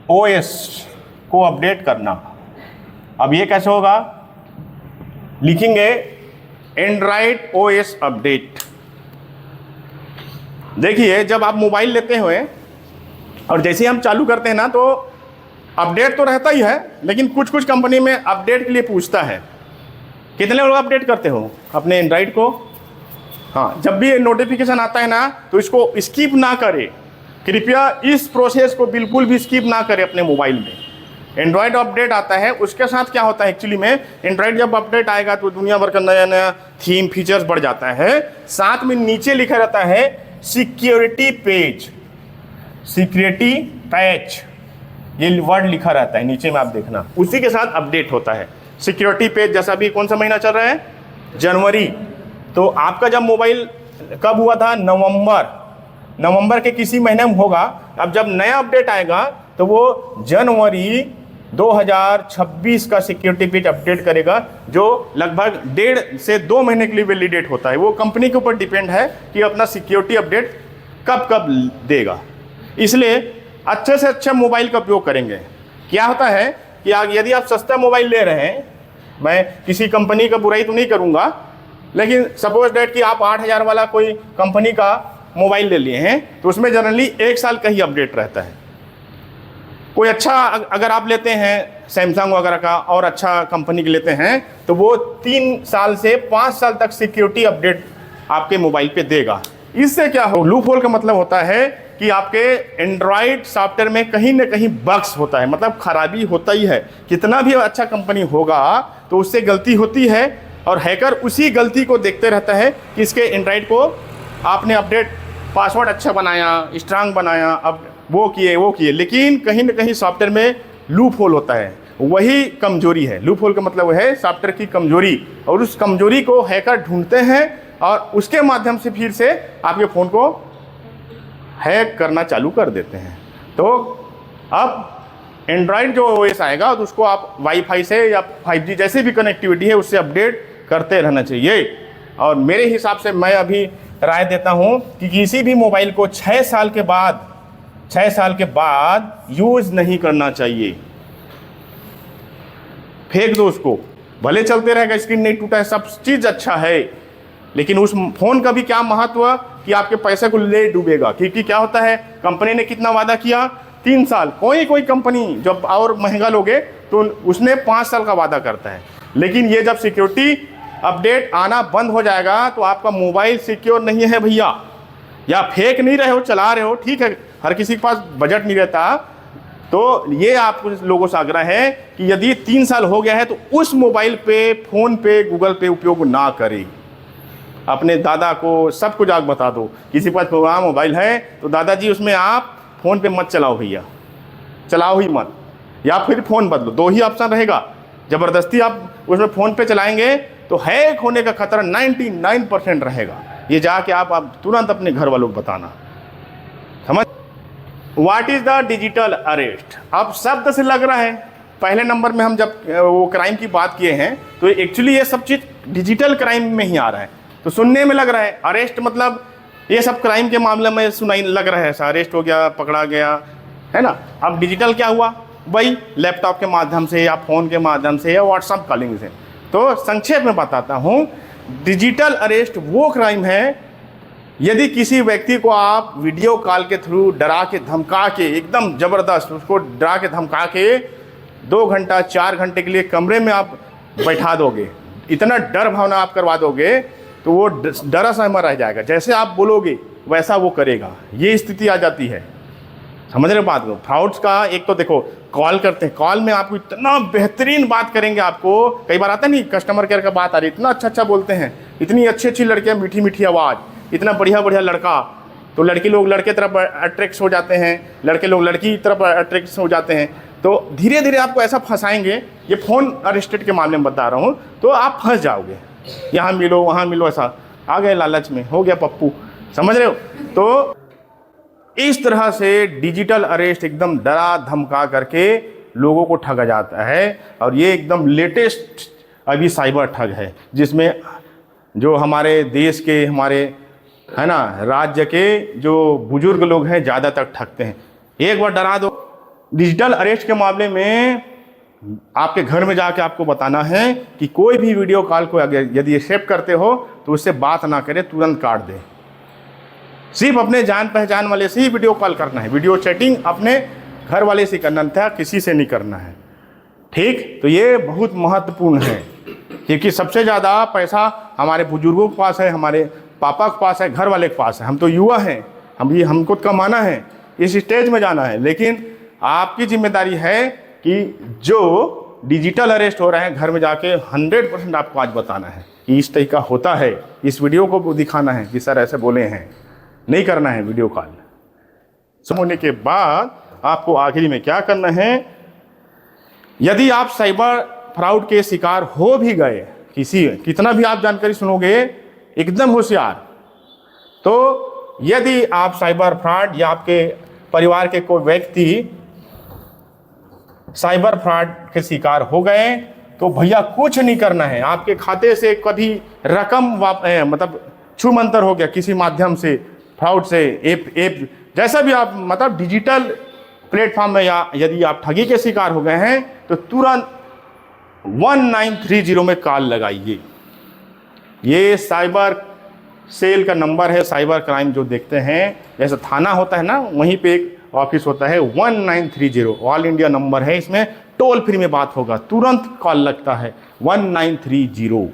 OS को update करना। अब ये कैसे होगा? लिखेंगे एंड्रॉइड ओएस अपडेट। देखिए, जब आप मोबाइल लेते हुए और जैसे ही हम चालू करते हैं ना, तो अपडेट तो रहता ही है, लेकिन कुछ कुछ कंपनी में अपडेट के लिए पूछता है। कितने लोग अपडेट करते हो अपने एंड्रॉइड को? हाँ, जब भी नोटिफिकेशन आता है ना, तो इसको स्किप ना करें। कृपया इस प्रोसेस को बिल्कुल भी स्किप ना करें अपने मोबाइल में। एंड्रॉयड अपडेट आता है, उसके साथ क्या होता है एक्चुअली में, एंड्रॉयड जब अपडेट आएगा तो दुनिया भर का नया नया थीम फीचर्स बढ़ जाता है। साथ में नीचे लिखा रहता है सिक्योरिटी पेज, सिक्योरिटी पैच, ये वर्ड लिखा रहता है नीचे में, आप देखना, उसी के साथ अपडेट होता है सिक्योरिटी पेज। जैसा भी कौन सा महीना चल रहा है? जनवरी। तो आपका जब मोबाइल कब हुआ था? नवंबर के किसी महीने में होगा। अब जब नया अपडेट आएगा तो वो जनवरी 2026 का सिक्योरिटी पेज अपडेट करेगा, जो लगभग 1.5 से 2 महीने के लिए वैलिडेट होता है। वो कंपनी के ऊपर डिपेंड है कि अपना सिक्योरिटी अपडेट कब कब देगा। इसलिए अच्छे से अच्छा मोबाइल का उपयोग करेंगे। क्या होता है कि यदि आप सस्ता मोबाइल ले रहे हैं, मैं किसी कंपनी का बुराई तो नहीं करूंगा, लेकिन सपोज डेट कि आप 8,000 वाला कोई कंपनी का मोबाइल ले लिए हैं, तो उसमें जनरली 1 साल का ही अपडेट रहता है। कोई अच्छा अगर आप लेते हैं सैमसंग वगैरह का और अच्छा कंपनी के लेते हैं, तो वो 3 साल से 5 साल तक सिक्योरिटी अपडेट आपके मोबाइल पे देगा। इससे क्या हो, लूप होल का मतलब होता है कि आपके एंड्रॉयड सॉफ्टवेयर में कहीं ना कहीं बग्स होता है, मतलब खराबी होता ही है। कितना भी अच्छा कंपनी होगा तो उससे गलती होती है, और हैकर उसी गलती को देखते रहता है कि इसके एंड्रॉयड को आपने अपडेट पासवर्ड अच्छा बनाया, स्ट्रांग बनाया, अब वो किए, लेकिन कहीं ना कहीं सॉफ्टवेयर में लूप होल होता है। वही कमजोरी है। लूप होल का मतलब है सॉफ्टवेयर की कमजोरी, और उस कमजोरी को हैकर ढूंढते हैं और उसके माध्यम से फिर से आपके फ़ोन को हैक करना चालू कर देते हैं। तो अब एंड्रॉयड जो ओएस आएगा तो उसको आप वाईफाई से या 5G जैसे भी कनेक्टिविटी है उससे अपडेट करते रहना चाहिए। और मेरे हिसाब से मैं अभी राय देता हूं कि किसी भी मोबाइल को 6 साल के बाद यूज़ नहीं करना चाहिए। फेंक दो उसको, भले चलते रहेगा, स्क्रीन नहीं टूटा है, सब चीज़ अच्छा है, लेकिन उस फ़ोन का भी क्या महत्व कि आपके पैसे को ले डूबेगा। क्योंकि क्या होता है, कंपनी ने कितना वादा किया? 3 साल। कोई कंपनी जब और महंगा लोगे तो उसने 5 साल का वादा करता है, लेकिन ये जब सिक्योरिटी अपडेट आना बंद हो जाएगा तो आपका मोबाइल सिक्योर नहीं है भैया। या फेंक नहीं रहे हो, चला रहे हो, ठीक है, हर किसी के पास बजट नहीं रहता, तो ये आप लोगों से आग्रह है कि यदि 3 साल हो गया है तो उस मोबाइल पे, फ़ोन पे, गूगल पे उपयोग ना करें। अपने दादा को सब कुछ आग बता दो। किसी के पास प्रोग्राम मोबाइल है तो दादाजी उसमें आप फ़ोन पे मत चलाओ भैया, चलाओ ही मत, या फिर फ़ोन बदलो, 2 ही ऑप्शन रहेगा। ज़बरदस्ती आप उसमें फ़ोन पे चलाएंगे तो हैक होने का खतरा 99% रहेगा। ये जाके आप तुरंत अपने घर वालों को बताना। समझ? What is the digital arrest? अब शब्द से लग रहा है, पहले नंबर में हम जब वो क्राइम की बात किए हैं तो एक्चुअली ये सब चीज़ डिजिटल क्राइम में ही आ रहा है। तो सुनने में लग रहा है अरेस्ट मतलब ये सब क्राइम के मामले में सुनाई लग रहा है, ऐसा अरेस्ट हो गया, पकड़ा गया, है ना। अब डिजिटल क्या हुआ? वही लैपटॉप के माध्यम से या फ़ोन के माध्यम से या व्हाट्सएप कॉलिंग से। तो संक्षेप में बताता हूँ, डिजिटल अरेस्ट वो क्राइम है यदि किसी व्यक्ति को आप वीडियो कॉल के थ्रू डरा के धमका के, एकदम ज़बरदस्त उसको डरा के धमका के 2 घंटा 4 घंटे के लिए कमरे में आप बैठा दोगे, इतना डर भावना आप करवा दोगे तो वो डरा सहमा रह जाएगा। जैसे आप बोलोगे वैसा वो करेगा, ये स्थिति आ जाती है। समझ रहे बात को? फ्रॉड्स का एक तो देखो, कॉल करते हैं, कॉल में आपको इतना बेहतरीन बात करेंगे, आपको कई बार आता नहीं, कस्टमर केयर का बात आ रही, इतना अच्छा बोलते हैं, इतनी अच्छी लड़कियाँ, मीठी मीठी आवाज़, इतना बढ़िया लड़का, तो लड़की लोग लड़के तरफ अट्रैक्ट हो जाते हैं, लड़के लोग लड़की तरफ अट्रैक्ट हो जाते हैं। तो धीरे धीरे आपको ऐसा फंसाएंगे, ये फ़ोन अरेस्टेड के मामले में बता रहा हूँ, तो आप फंस जाओगे, यहाँ मिलो वहाँ मिलो, ऐसा आ गए लालच में, हो गया पप्पू। समझ रहे हो? तो इस तरह से डिजिटल अरेस्ट एकदम डरा धमका करके लोगों को ठगा जाता है। और ये एकदम लेटेस्ट अभी साइबर ठग है, जिसमें जो हमारे देश के, हमारे है ना, राज्य के जो बुजुर्ग लोग हैं ज़्यादातर ठगते हैं। एक बार डरा दो, डिजिटल अरेस्ट के मामले में आपके घर में जाके आपको बताना है कि कोई भी वीडियो कॉल को अगर यदि एक्सेप्ट करते हो तो उससे बात ना करें, तुरंत काट दें। सिर्फ अपने जान पहचान वाले से ही वीडियो कॉल करना है, वीडियो चैटिंग अपने घर वाले से करना था, किसी से नहीं करना है। ठीक, तो ये बहुत महत्वपूर्ण है क्योंकि सबसे ज़्यादा पैसा हमारे बुजुर्गों के पास है, हमारे पापा के पास है, घर वाले के पास है। हम तो युवा हैं, हमको कमाना है, इस स्टेज में जाना है, लेकिन आपकी जिम्मेदारी है कि जो डिजिटल अरेस्ट हो रहे हैं घर में जाके 100% आपको आज बताना है कि इस तरीका होता है। इस वीडियो को दिखाना है कि सर ऐसे बोले हैं, नहीं करना है वीडियो कॉल। समझने के बाद आपको आखिरी में क्या करना है, यदि आप साइबर फ्रॉड के शिकार हो भी गए, कितना भी आप जानकारी सुनोगे एकदम होशियार, तो यदि आप साइबर फ्रॉड या आपके परिवार के कोई व्यक्ति साइबर फ्रॉड के शिकार हो गए तो भैया कुछ नहीं करना है। आपके खाते से कभी रकम मतलब छूमंतर हो गया किसी माध्यम से, फ्रॉड से, ऐप जैसा भी आप मतलब डिजिटल प्लेटफॉर्म में या यदि आप ठगी के शिकार हो गए हैं तो तुरंत 1930 में कॉल लगाइए। ये साइबर सेल का नंबर है, साइबर क्राइम जो देखते हैं, जैसे थाना होता है ना, वहीं पे एक ऑफिस होता है 1930, ऑल इंडिया नंबर है, इसमें टोल फ्री में बात होगा, तुरंत कॉल लगता है 1930।